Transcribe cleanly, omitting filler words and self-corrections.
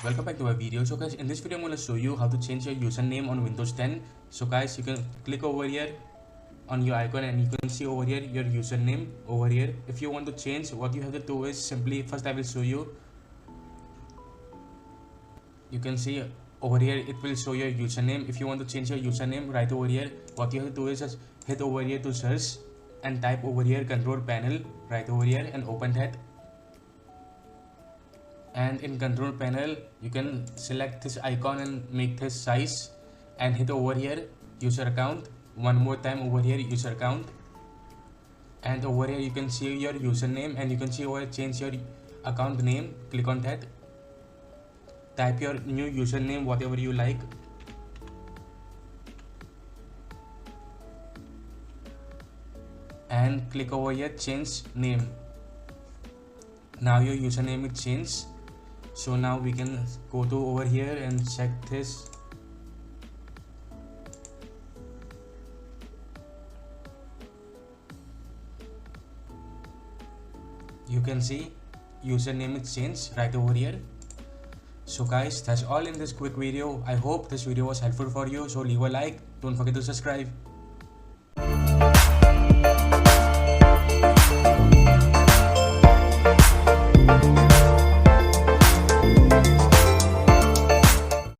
welcome back to my video. So guys, in this video I'm going to show you how to change your username on Windows 10. So guys, you can click over here on your icon and you can see over here your username over here. If you want to change, what you have to do is simply, first I will show you. You can see over here it will show your username. If you want to change your username, right over here, what you have to do is just hit over here to search and type over here control panel right over here and open that. And in control panel you can select this icon and make this size and hit over here user account. One more time over here user account, and over here you can see your username and you can see over here change your account name. Click on that, type your new username whatever you like, and click over here change name. Now your username is changed. So now we can go to over here and check this. You can see username is changed right over here. So guys, that's all in this quick video. I hope this video was helpful for you. So leave a like, don't forget to subscribe.